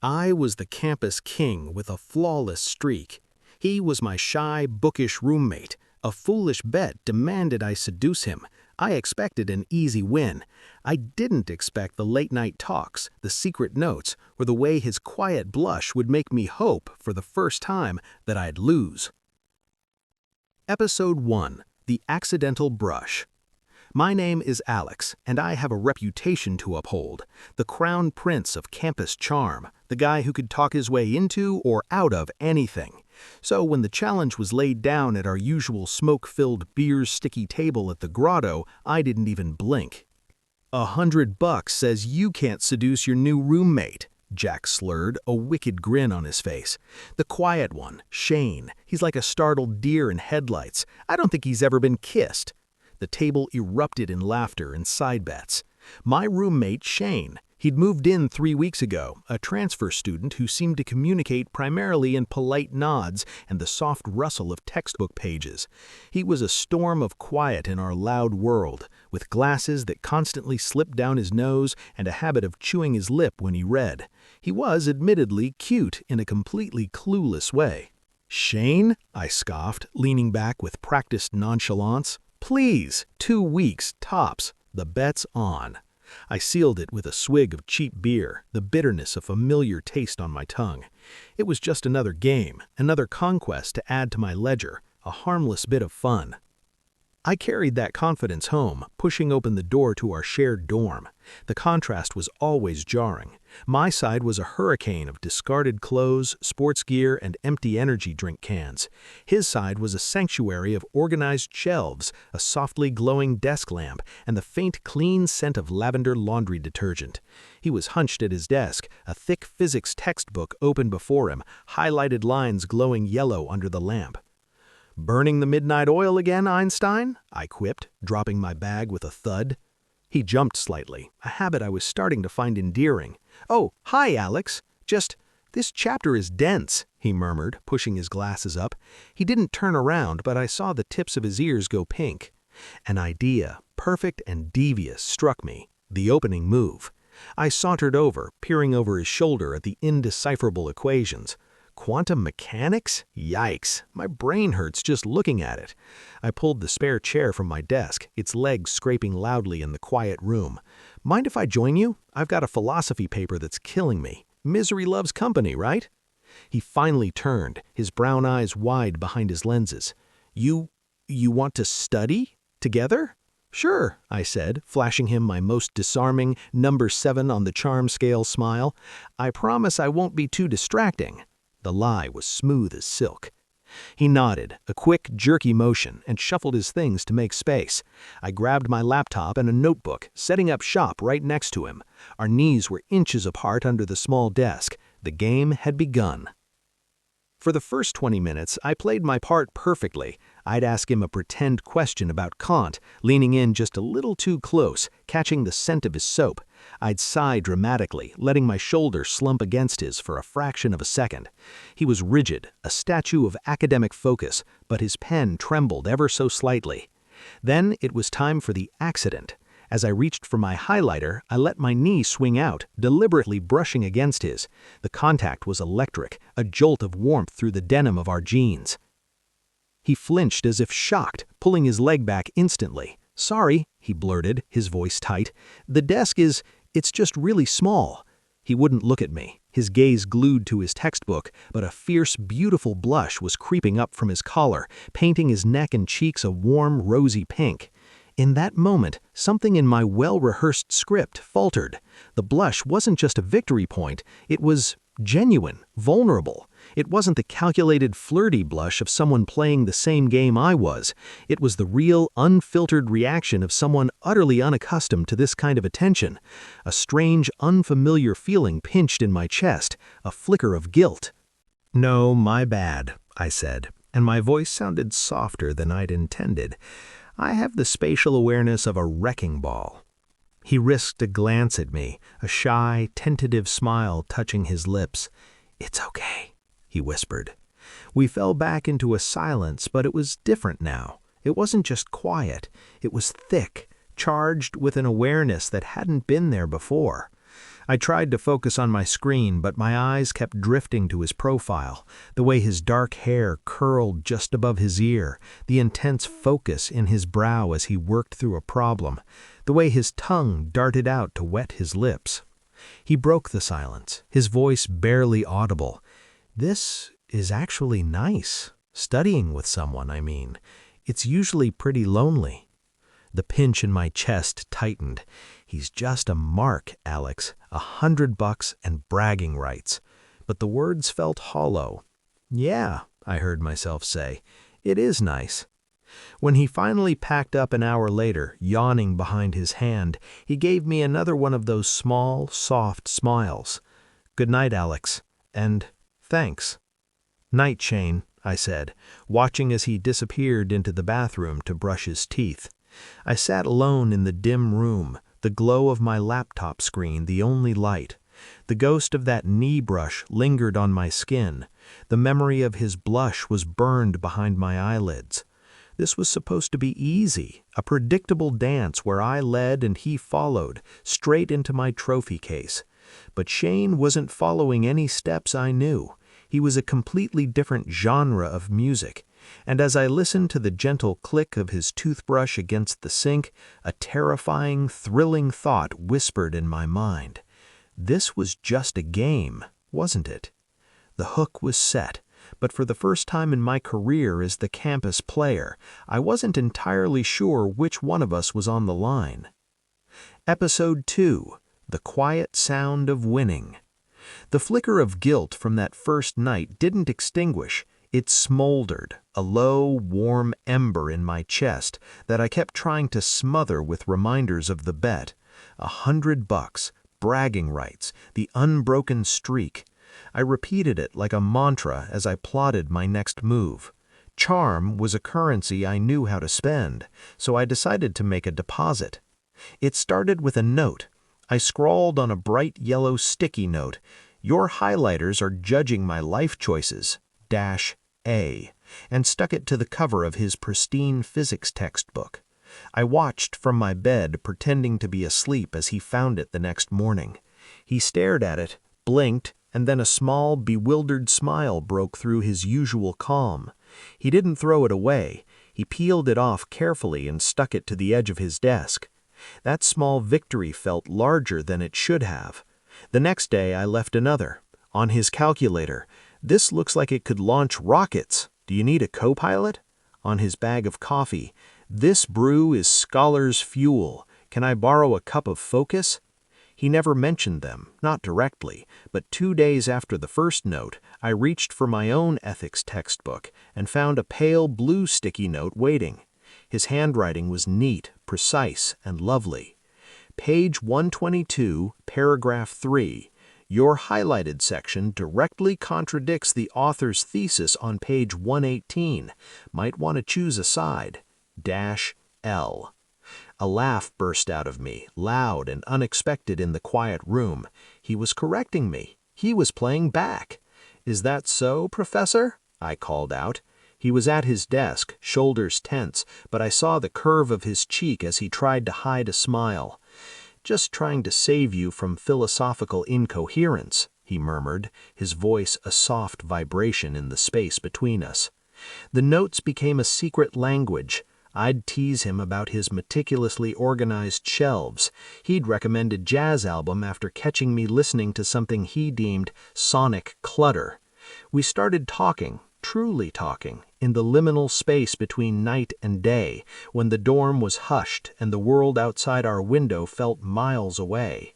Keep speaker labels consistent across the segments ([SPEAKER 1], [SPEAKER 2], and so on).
[SPEAKER 1] I was the campus king with a flawless streak. He was my shy, bookish roommate. A foolish bet demanded I seduce him. I expected an easy win. I didn't expect the late-night talks, the secret notes, or the way his quiet blush would make me hope, for the first time, that I'd lose. Episode 1. The Accidental Brush. My name is Alex, and I have a reputation to uphold. The crown prince of campus charm, the guy who could talk his way into or out of anything. So when the challenge was laid down at our usual smoke-filled beer-sticky table at the grotto, I didn't even blink. $100 says you can't seduce your new roommate, Jack slurred, a wicked grin on his face. The quiet one, Shane, he's like a startled deer in headlights. I don't think he's ever been kissed. The table erupted in laughter and side bets. My roommate, Shane. He'd moved in 3 weeks ago, a transfer student who seemed to communicate primarily in polite nods and the soft rustle of textbook pages. He was a storm of quiet in our loud world, with glasses that constantly slipped down his nose and a habit of chewing his lip when he read. He was admittedly cute in a completely clueless way. "Shane?" I scoffed, leaning back with practiced nonchalance. "Please, 2 weeks, tops. The bet's on." I sealed it with a swig of cheap beer, the bitterness a familiar taste on my tongue. It was just another game, another conquest to add to my ledger, a harmless bit of fun. I carried that confidence home, pushing open the door to our shared dorm. The contrast was always jarring. My side was a hurricane of discarded clothes, sports gear, and empty energy drink cans. His side was a sanctuary of organized shelves, a softly glowing desk lamp, and the faint, clean scent of lavender laundry detergent. He was hunched at his desk, a thick physics textbook open before him, highlighted lines glowing yellow under the lamp. "Burning the midnight oil again, Einstein?" I quipped, dropping my bag with a thud. He jumped slightly, a habit I was starting to find endearing. "Oh, hi, Alex. This chapter is dense," he murmured, pushing his glasses up. He didn't turn around, but I saw the tips of his ears go pink. An idea, perfect and devious, struck me, the opening move. I sauntered over, peering over his shoulder at the indecipherable equations. Quantum mechanics? Yikes, my brain hurts just looking at it. I pulled the spare chair from my desk, its legs scraping loudly in the quiet room. "Mind if I join you? I've got a philosophy paper that's killing me. Misery loves company, right?" He finally turned, his brown eyes wide behind his lenses. You want to study? Together?" "Sure," I said, flashing him my most disarming, number 7 on the charm scale smile. "I promise I won't be too distracting." The lie was smooth as silk. He nodded, a quick, jerky motion, and shuffled his things to make space. I grabbed my laptop and a notebook, setting up shop right next to him. Our knees were inches apart under the small desk. The game had begun. For the first 20 minutes, I played my part perfectly. I'd ask him a pretend question about Kant, leaning in just a little too close, catching the scent of his soap. I'd sigh dramatically, letting my shoulder slump against his for a fraction of a second. He was rigid, a statue of academic focus, but his pen trembled ever so slightly. Then it was time for the accident. As I reached for my highlighter, I let my knee swing out, deliberately brushing against his. The contact was electric, a jolt of warmth through the denim of our jeans. He flinched as if shocked, pulling his leg back instantly. "Sorry," he blurted, his voice tight. It's just really small." He wouldn't look at me, his gaze glued to his textbook, but a fierce, beautiful blush was creeping up from his collar, painting his neck and cheeks a warm, rosy pink. In that moment, something in my well-rehearsed script faltered. The blush wasn't just a victory point, it was genuine, vulnerable. It wasn't the calculated, flirty blush of someone playing the same game I was. It was the real, unfiltered reaction of someone utterly unaccustomed to this kind of attention. A strange, unfamiliar feeling pinched in my chest, a flicker of guilt. "No, my bad," I said, and my voice sounded softer than I'd intended. "I have the spatial awareness of a wrecking ball." He risked a glance at me, a shy, tentative smile touching his lips. "It's okay," he whispered. We fell back into a silence, but it was different now. It wasn't just quiet. It was thick, charged with an awareness that hadn't been there before. I tried to focus on my screen, but my eyes kept drifting to his profile, the way his dark hair curled just above his ear, the intense focus in his brow as he worked through a problem, the way his tongue darted out to wet his lips. He broke the silence, his voice barely audible. "This is actually nice. Studying with someone, I mean. It's usually pretty lonely." The pinch in my chest tightened. "He's just a mark, Alex, $100 and bragging rights." But the words felt hollow. "Yeah," I heard myself say, "it is nice." When he finally packed up an hour later, yawning behind his hand, he gave me another one of those small, soft smiles. "Good night, Alex. And thanks." "Night, Shane," I said, watching as he disappeared into the bathroom to brush his teeth. I sat alone in the dim room, the glow of my laptop screen the only light. The ghost of that knee brush lingered on my skin. The memory of his blush was burned behind my eyelids. This was supposed to be easy, a predictable dance where I led and he followed, straight into my trophy case. But Shane wasn't following any steps I knew. He was a completely different genre of music. And as I listened to the gentle click of his toothbrush against the sink, a terrifying, thrilling thought whispered in my mind. This was just a game, wasn't it? The hook was set, but for the first time in my career as the campus player, I wasn't entirely sure which one of us was on the line. Episode 2, The Quiet Sound of Winning. The flicker of guilt from that first night didn't extinguish. It smoldered, a low, warm ember in my chest that I kept trying to smother with reminders of the bet. $100, bragging rights, the unbroken streak. I repeated it like a mantra as I plotted my next move. Charm was a currency I knew how to spend, so I decided to make a deposit. It started with a note. I scrawled on a bright yellow sticky note, "Your highlighters are judging my life choices, -A," and stuck it to the cover of his pristine physics textbook. I watched from my bed, pretending to be asleep as he found it the next morning. He stared at it, blinked, and then a small, bewildered smile broke through his usual calm. He didn't throw it away. He peeled it off carefully and stuck it to the edge of his desk. That small victory felt larger than it should have. The next day I left another. On his calculator, "This looks like it could launch rockets. Do you need a co-pilot?" On his bag of coffee, "This brew is scholar's fuel. Can I borrow a cup of focus?" He never mentioned them, not directly, but 2 days after the first note, I reached for my own ethics textbook and found a pale blue sticky note waiting. His handwriting was neat, precise, and lovely. Page 122, paragraph 3. Your highlighted section directly contradicts the author's thesis on page 118. Might want to choose a side. -L. A laugh burst out of me, loud and unexpected in the quiet room. He was correcting me. He was playing back. "Is that so, Professor?" I called out. He was at his desk, shoulders tense, but I saw the curve of his cheek as he tried to hide a smile. "Just trying to save you from philosophical incoherence," he murmured, his voice a soft vibration in the space between us. The notes became a secret language. I'd tease him about his meticulously organized shelves. He'd recommend a jazz album after catching me listening to something he deemed sonic clutter. We started talking, truly talking, in the liminal space between night and day, when the dorm was hushed and the world outside our window felt miles away.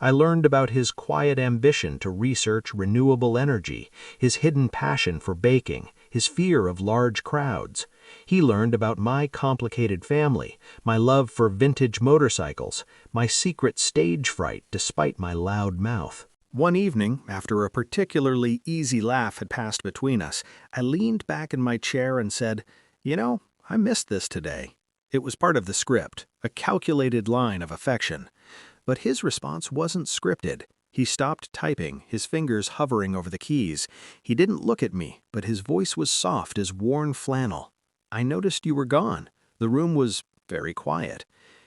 [SPEAKER 1] I learned about his quiet ambition to research renewable energy, his hidden passion for baking, his fear of large crowds. He learned about my complicated family, my love for vintage motorcycles, my secret stage fright despite my loud mouth. One evening, after a particularly easy laugh had passed between us, I leaned back in my chair and said, "You know, I missed this today." It was part of the script, a calculated line of affection. But his response wasn't scripted. He stopped typing, his fingers hovering over the keys. He didn't look at me, but his voice was soft as worn flannel. "I noticed you were gone. The room was very quiet."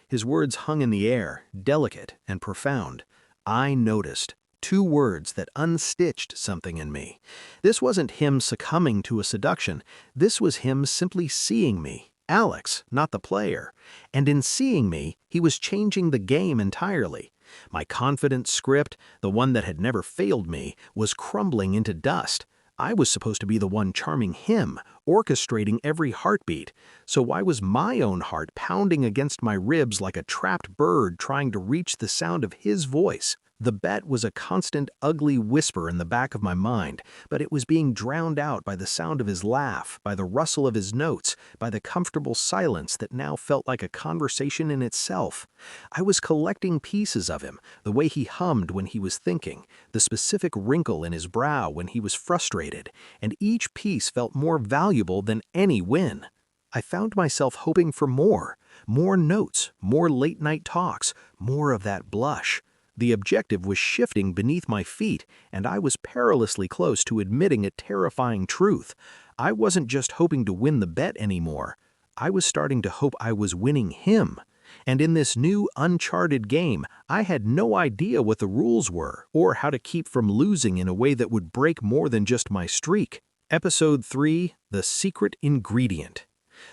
[SPEAKER 1] His words hung in the air, delicate and profound. I noticed. Two words that unstitched something in me. This wasn't him succumbing to a seduction. This was him simply seeing me. Alex, not the player. And in seeing me, he was changing the game entirely. My confident script, the one that had never failed me, was crumbling into dust. I was supposed to be the one charming him, orchestrating every heartbeat. So why was my own heart pounding against my ribs like a trapped bird trying to reach the sound of his voice? The bet was a constant, ugly whisper in the back of my mind, but it was being drowned out by the sound of his laugh, by the rustle of his notes, by the comfortable silence that now felt like a conversation in itself. I was collecting pieces of him, the way he hummed when he was thinking, the specific wrinkle in his brow when he was frustrated, and each piece felt more valuable than any win. I found myself hoping for more notes, more late-night talks, more of that blush. The objective was shifting beneath my feet, and I was perilously close to admitting a terrifying truth. I wasn't just hoping to win the bet anymore. I was starting to hope I was winning him. And in this new, uncharted game, I had no idea what the rules were, or how to keep from losing in a way that would break more than just my streak. Episode 3, The Secret Ingredient.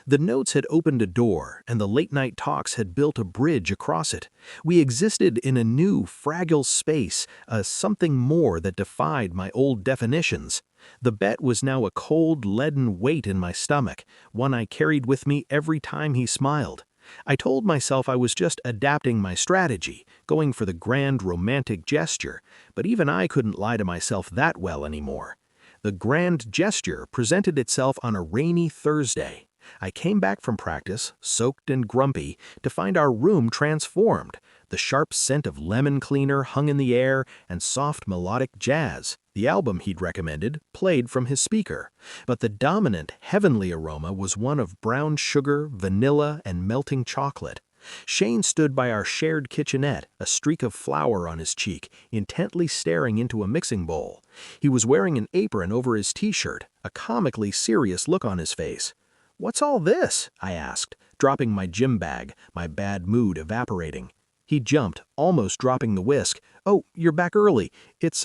[SPEAKER 1] The notes had opened a door, and the late-night talks had built a bridge across it. We existed in a new, fragile space, a something more that defied my old definitions. The bet was now a cold, leaden weight in my stomach, one I carried with me every time he smiled. I told myself I was just adapting my strategy, going for the grand romantic gesture, but even I couldn't lie to myself that well anymore. The grand gesture presented itself on a rainy Thursday. I came back from practice, soaked and grumpy, to find our room transformed. The sharp scent of lemon cleaner hung in the air, and soft melodic jazz, the album he'd recommended, played from his speaker. But the dominant, heavenly aroma was one of brown sugar, vanilla, and melting chocolate. Shane stood by our shared kitchenette, a streak of flour on his cheek, intently staring into a mixing bowl. He was wearing an apron over his t-shirt, a comically serious look on his face. "What's all this?" I asked, dropping my gym bag, my bad mood evaporating. He jumped, almost dropping the whisk. "Oh, you're back early. It's,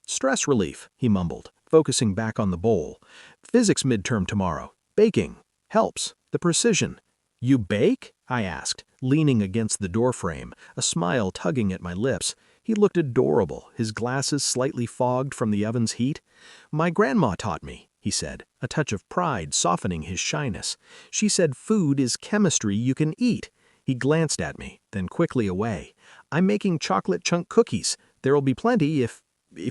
[SPEAKER 1] stress relief," he mumbled, focusing back on the bowl. "Physics midterm tomorrow. Baking. Helps. The precision." "You bake?" I asked, leaning against the doorframe, a smile tugging at my lips. He looked adorable, his glasses slightly fogged from the oven's heat. "My grandma taught me," he said, a touch of pride softening his shyness. "She said food is chemistry you can eat." He glanced at me, then quickly away. "I'm making chocolate chunk cookies. There'll be plenty if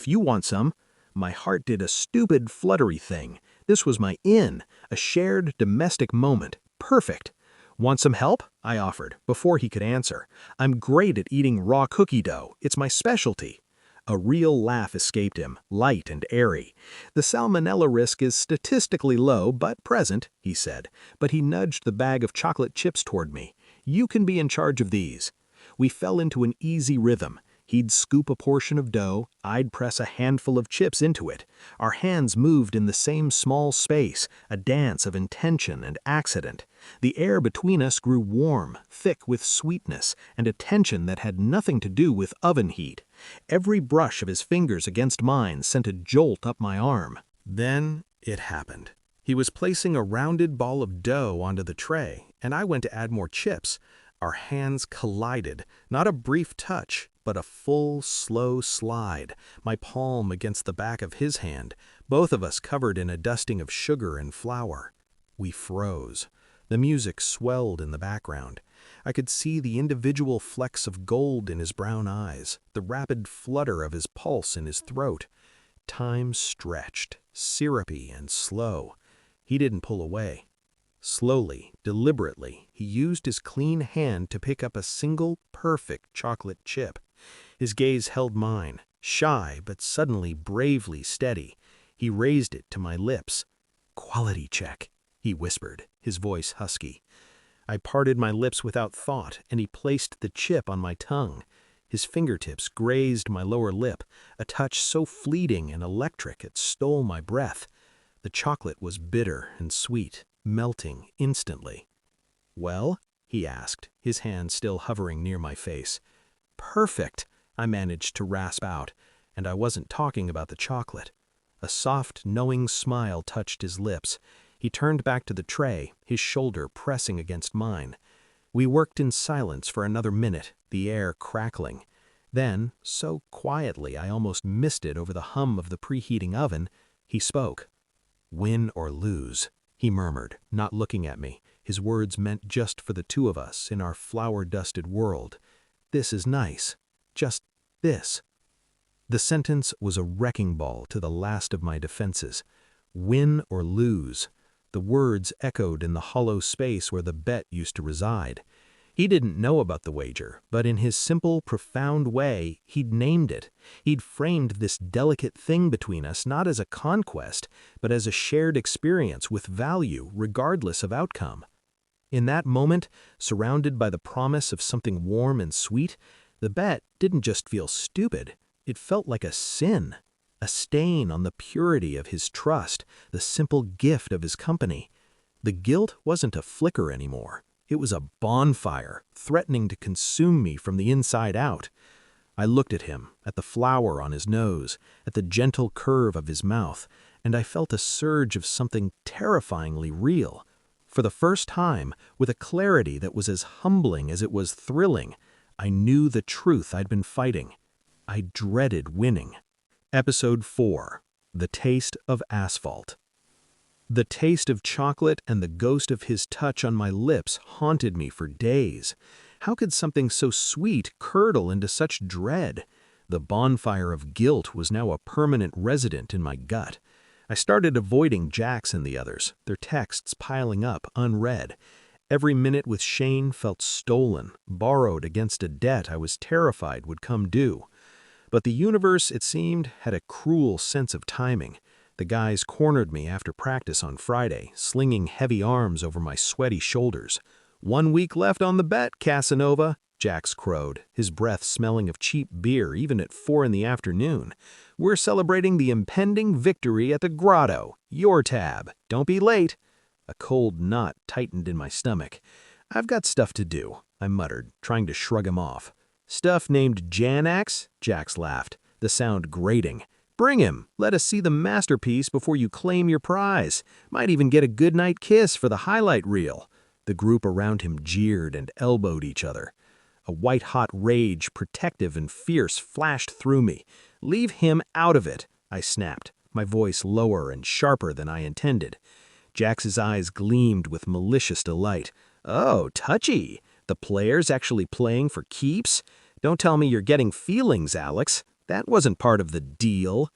[SPEAKER 1] you want some." My heart did a stupid, fluttery thing. This was my in, a shared domestic moment. Perfect. "Want some help?" I offered, before he could answer. "I'm great at eating raw cookie dough. It's my specialty." A real laugh escaped him, light and airy. "The salmonella risk is statistically low, but present," he said, but he nudged the bag of chocolate chips toward me. "You can be in charge of these." We fell into an easy rhythm. He'd scoop a portion of dough, I'd press a handful of chips into it. Our hands moved in the same small space, a dance of intention and accident. The air between us grew warm, thick with sweetness, and a tension that had nothing to do with oven heat. Every brush of his fingers against mine sent a jolt up my arm. Then it happened. He was placing a rounded ball of dough onto the tray, and I went to add more chips. Our hands collided, not a brief touch, but a full, slow slide, my palm against the back of his hand, both of us covered in a dusting of sugar and flour. We froze. The music swelled in the background. I could see the individual flecks of gold in his brown eyes, the rapid flutter of his pulse in his throat. Time stretched, syrupy and slow. He didn't pull away. Slowly, deliberately, he used his clean hand to pick up a single, perfect chocolate chip. His gaze held mine, shy but suddenly bravely steady. He raised it to my lips. "Quality check," he whispered, his voice husky. I parted my lips without thought, and he placed the chip on my tongue. His fingertips grazed my lower lip, a touch so fleeting and electric it stole my breath. The chocolate was bitter and sweet, melting instantly. "Well?" he asked, his hand still hovering near my face. "Perfect," I managed to rasp out, and I wasn't talking about the chocolate. A soft, knowing smile touched his lips. He turned back to the tray, his shoulder pressing against mine. We worked in silence for another minute, the air crackling. Then, so quietly I almost missed it over the hum of the preheating oven, he spoke. "Win or lose," he murmured, not looking at me, his words meant just for the two of us in our flower-dusted world. "This is nice. Just this." The sentence was a wrecking ball to the last of my defenses. Win or lose. The words echoed in the hollow space where the bet used to reside. He didn't know about the wager, but in his simple, profound way, he'd named it. He'd framed this delicate thing between us not as a conquest, but as a shared experience with value regardless of outcome. In that moment, surrounded by the promise of something warm and sweet, the bet didn't just feel stupid, it felt like a sin, a stain on the purity of his trust, the simple gift of his company. The guilt wasn't a flicker anymore. It was a bonfire, threatening to consume me from the inside out. I looked at him, at the flower on his nose, at the gentle curve of his mouth, and I felt a surge of something terrifyingly real. For the first time, with a clarity that was as humbling as it was thrilling, I knew the truth I'd been fighting. I dreaded winning. Episode 4. The Taste of Asphalt. The taste of chocolate and the ghost of his touch on my lips haunted me for days. How could something so sweet curdle into such dread? The bonfire of guilt was now a permanent resident in my gut. I started avoiding Jax and the others, their texts piling up unread. Every minute with Shane felt stolen, borrowed against a debt I was terrified would come due. But the universe, it seemed, had a cruel sense of timing. The guys cornered me after practice on Friday, slinging heavy arms over my sweaty shoulders. "1 week left on the bet, Casanova," Jax crowed, his breath smelling of cheap beer even at 4 in the afternoon. "We're celebrating the impending victory at the Grotto. Your tab. Don't be late." A cold knot tightened in my stomach. "I've got stuff to do," I muttered, trying to shrug him off. "Stuff named Janax?" Jax laughed, the sound grating. "Bring him. Let us see the masterpiece before you claim your prize. Might even get a goodnight kiss for the highlight reel." The group around him jeered and elbowed each other. A white-hot rage, protective and fierce, flashed through me. "Leave him out of it," I snapped, my voice lower and sharper than I intended. Jax's eyes gleamed with malicious delight. "Oh, touchy. The player's actually playing for keeps? Don't tell me you're getting feelings, Alex. That wasn't part of the deal."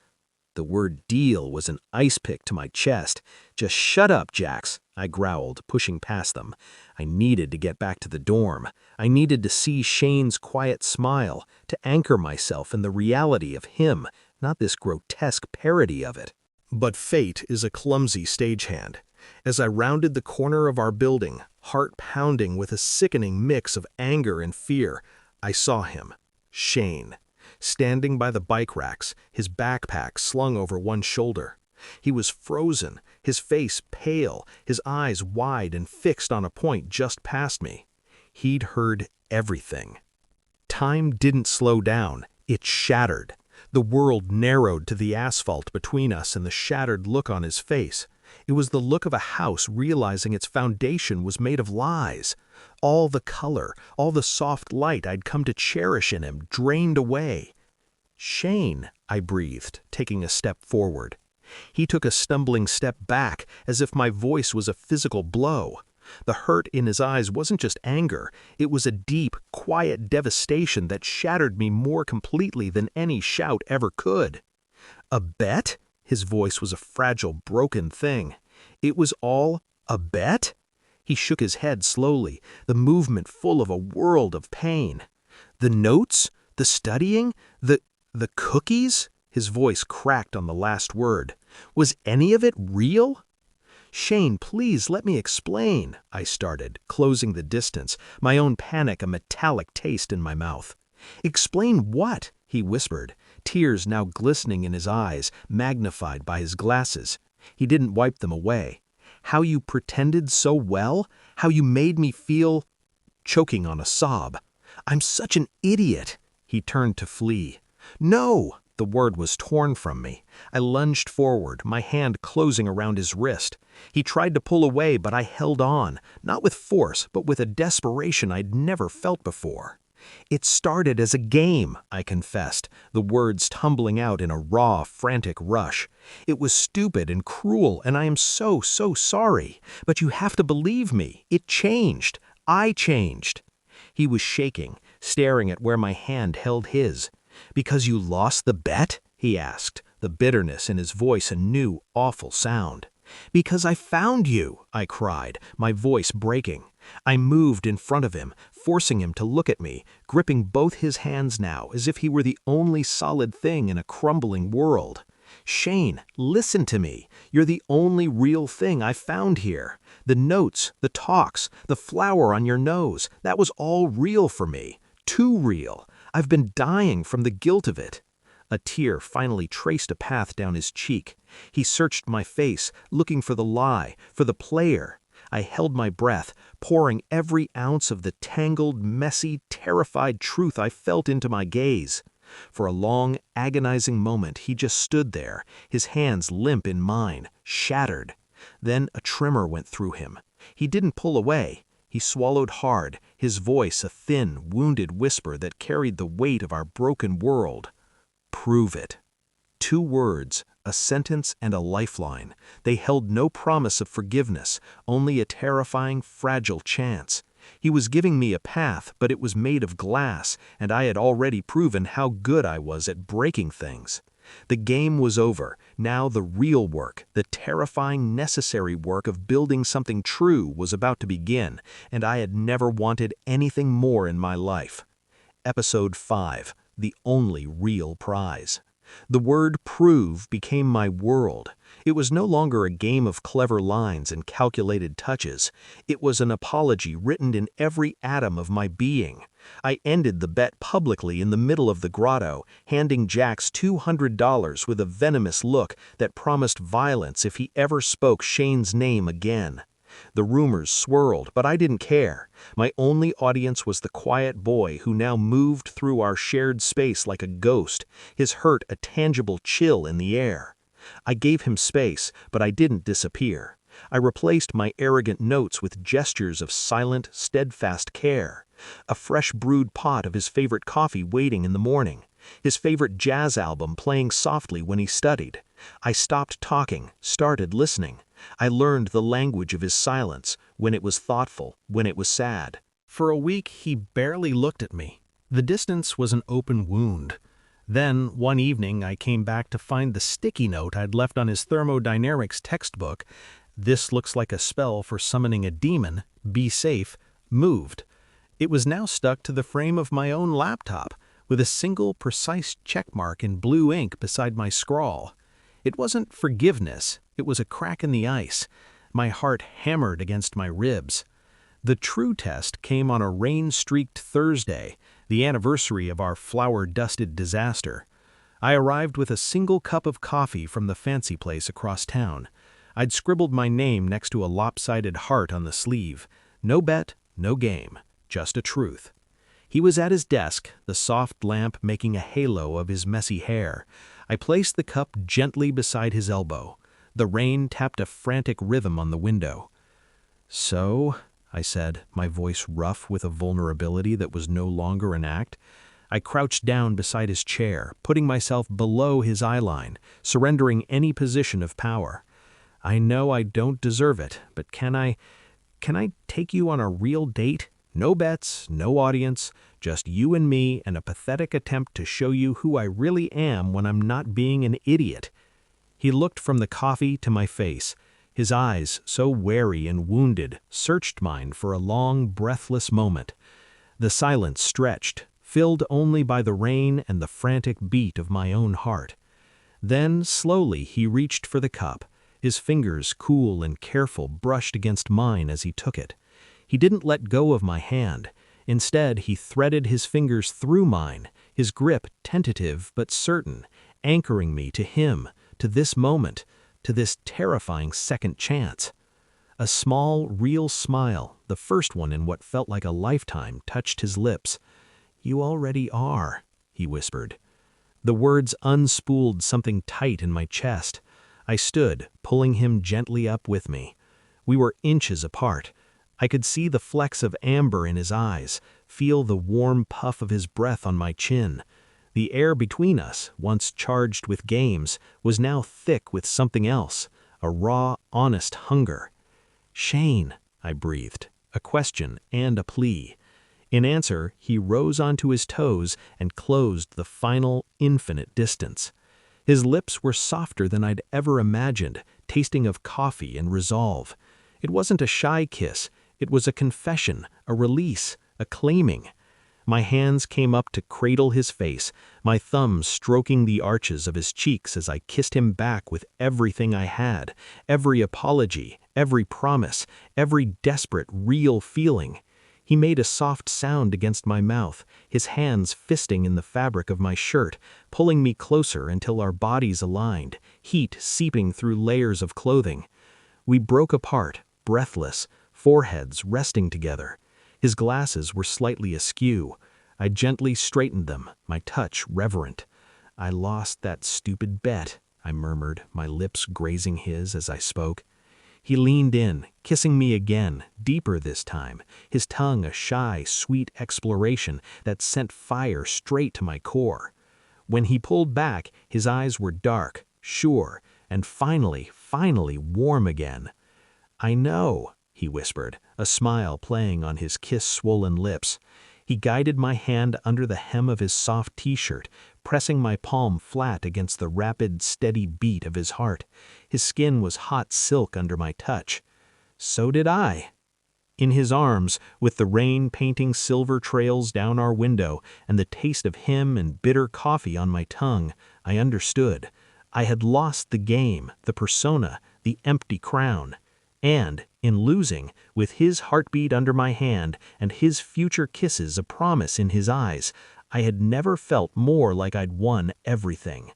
[SPEAKER 1] The word deal was an ice pick to my chest. "Just shut up, Jax," I growled, pushing past them. I needed to get back to the dorm. I needed to see Shane's quiet smile, to anchor myself in the reality of him, not this grotesque parody of it. But fate is a clumsy stagehand. As I rounded the corner of our building, heart pounding with a sickening mix of anger and fear, I saw him, Shane, standing by the bike racks, his backpack slung over one shoulder. He was frozen, his face pale, his eyes wide and fixed on a point just past me. He'd heard everything. Time didn't slow down, it shattered. The world narrowed to the asphalt between us and the shattered look on his face. It was the look of a house realizing its foundation was made of lies. All the color, all the soft light I'd come to cherish in him drained away. "Shane," I breathed, taking a step forward. He took a stumbling step back, as if my voice was a physical blow. The hurt in his eyes wasn't just anger, it was a deep, quiet devastation that shattered me more completely than any shout ever could. "A bet?" His voice was a fragile, broken thing. "It was all a bet?" He shook his head slowly, the movement full of a world of pain. "The notes? The studying? The cookies?" His voice cracked on the last word. "Was any of it real?" "Shane, please let me explain," I started, closing the distance, my own panic a metallic taste in my mouth. "Explain what?" he whispered, tears now glistening in his eyes, magnified by his glasses. He didn't wipe them away. "How you pretended so well? How you made me feel—" choking on a sob. "I'm such an idiot." He turned to flee. "No!" The word was torn from me. I lunged forward, my hand closing around his wrist. He tried to pull away, but I held on, not with force, but with a desperation I'd never felt before. "It started as a game," I confessed, the words tumbling out in a raw, frantic rush. "It was stupid and cruel, and I am so sorry. But you have to believe me. It changed. I changed." He was shaking, staring at where my hand held his. "Because you lost the bet?" he asked, the bitterness in his voice a new, awful sound. "Because I found you," I cried, my voice breaking. I moved in front of him, forcing him to look at me, gripping both his hands now as if he were the only solid thing in a crumbling world. "Shane, listen to me. You're the only real thing I found here. The notes, the talks, the flower on your nose, that was all real for me. Too real. I've been dying from the guilt of it." A tear finally traced a path down his cheek. He searched my face, looking for the lie, for the player. I held my breath, pouring every ounce of the tangled, messy, terrified truth I felt into my gaze. For a long, agonizing moment he just stood there, his hands limp in mine, shattered. Then a tremor went through him. He didn't pull away. He swallowed hard, his voice a thin, wounded whisper that carried the weight of our broken world. "Prove it." 2 words, a sentence and a lifeline. They held no promise of forgiveness, only a terrifying, fragile chance. He was giving me a path, but it was made of glass, and I had already proven how good I was at breaking things. The game was over. Now the real work, the terrifying, necessary work of building something true was about to begin, and I had never wanted anything more in my life. Episode 5. The only real prize. The word prove became my world. It was no longer a game of clever lines and calculated touches. It was an apology written in every atom of my being. I ended the bet publicly in the middle of the grotto, handing Jax $200 with a venomous look that promised violence if he ever spoke Shane's name again. The rumors swirled, but I didn't care. My only audience was the quiet boy who now moved through our shared space like a ghost, his hurt a tangible chill in the air. I gave him space, but I didn't disappear. I replaced my arrogant notes with gestures of silent, steadfast care. A fresh brewed pot of his favorite coffee waiting in the morning. His favorite jazz album playing softly when he studied. I stopped talking, started listening. I learned the language of his silence, when it was thoughtful, when it was sad. For a week, he barely looked at me. The distance was an open wound. Then, one evening, I came back to find the sticky note I'd left on his thermodynamics textbook. "This looks like a spell for summoning a demon. Be safe," moved. It was now stuck to the frame of my own laptop, with a single precise checkmark in blue ink beside my scrawl. It wasn't forgiveness, it was a crack in the ice. My heart hammered against my ribs. The true test came on a rain-streaked Thursday, the anniversary of our flower-dusted disaster. I arrived with a single cup of coffee from the fancy place across town. I'd scribbled my name next to a lopsided heart on the sleeve. No bet, no game, just a truth. He was at his desk, the soft lamp making a halo of his messy hair. I placed the cup gently beside his elbow. The rain tapped a frantic rhythm on the window. "So," I said, my voice rough with a vulnerability that was no longer an act. I crouched down beside his chair, putting myself below his eyeline, surrendering any position of power. "I know I don't deserve it, but can I take you on a real date? No bets, no audience, just you and me and a pathetic attempt to show you who I really am when I'm not being an idiot." He looked from the coffee to my face. His eyes, so wary and wounded, searched mine for a long, breathless moment. The silence stretched, filled only by the rain and the frantic beat of my own heart. Then, slowly, he reached for the cup. His fingers, cool and careful, brushed against mine as he took it. He didn't let go of my hand. Instead, he threaded his fingers through mine, his grip tentative but certain, anchoring me to him, to this moment, to this terrifying second chance. A small, real smile, the first one in what felt like a lifetime, touched his lips. "You already are." he whispered. The words unspooled something tight in my chest. I stood, pulling him gently up with me. We were inches apart. I could see the flecks of amber in his eyes, feel the warm puff of his breath on my chin. The air between us, once charged with games, was now thick with something else, a raw, honest hunger. "Shane," I breathed, a question and a plea. In answer, he rose onto his toes and closed the final, infinite distance. His lips were softer than I'd ever imagined, tasting of coffee and resolve. It wasn't a shy kiss, it was a confession, a release, a claiming. My hands came up to cradle his face, my thumbs stroking the arches of his cheeks as I kissed him back with everything I had, every apology, every promise, every desperate, real feeling. He made a soft sound against my mouth, his hands fisting in the fabric of my shirt, pulling me closer until our bodies aligned, heat seeping through layers of clothing. We broke apart, breathless, foreheads resting together. His glasses were slightly askew. I gently straightened them, my touch reverent. "I lost that stupid bet," I murmured, my lips grazing his as I spoke. He leaned in, kissing me again, deeper this time, his tongue a shy, sweet exploration that sent fire straight to my core. When he pulled back, his eyes were dark, sure, and finally warm again. "I know," he whispered, a smile playing on his kiss-swollen lips. He guided my hand under the hem of his soft t-shirt, pressing my palm flat against the rapid, steady beat of his heart. His skin was hot silk under my touch. So did I. In his arms, with the rain painting silver trails down our window and the taste of him and bitter coffee on my tongue, I understood. I had lost the game, the persona, the empty crown. And, in losing, with his heartbeat under my hand and his future kisses a promise in his eyes, I had never felt more like I'd won everything.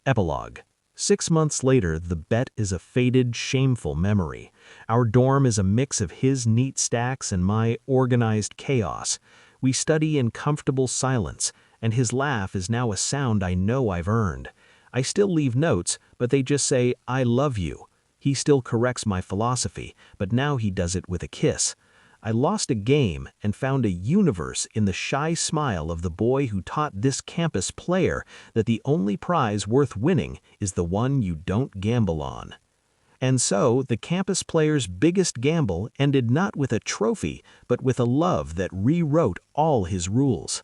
[SPEAKER 1] Epilogue. 6 months later, the bet is a faded, shameful memory. Our dorm is a mix of his neat stacks and my organized chaos. We study in comfortable silence, and his laugh is now a sound I know I've earned. I still leave notes, but they just say, "I love you." He still corrects my philosophy, but now he does it with a kiss. I lost a game and found a universe in the shy smile of the boy who taught this campus player that the only prize worth winning is the one you don't gamble on. And so, the campus player's biggest gamble ended not with a trophy, but with a love that rewrote all his rules.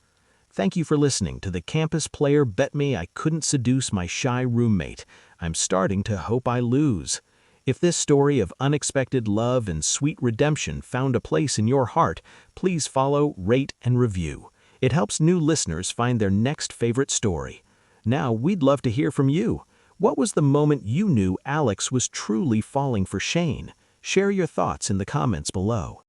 [SPEAKER 1] Thank you for listening to The Campus Player Bet Me I Couldn't Seduce My Shy Roommate. I'm starting to hope I lose. If this story of unexpected love and sweet redemption found a place in your heart, please follow, rate, and review. It helps new listeners find their next favorite story. Now, we'd love to hear from you. What was the moment you knew Alex was truly falling for Shane? Share your thoughts in the comments below.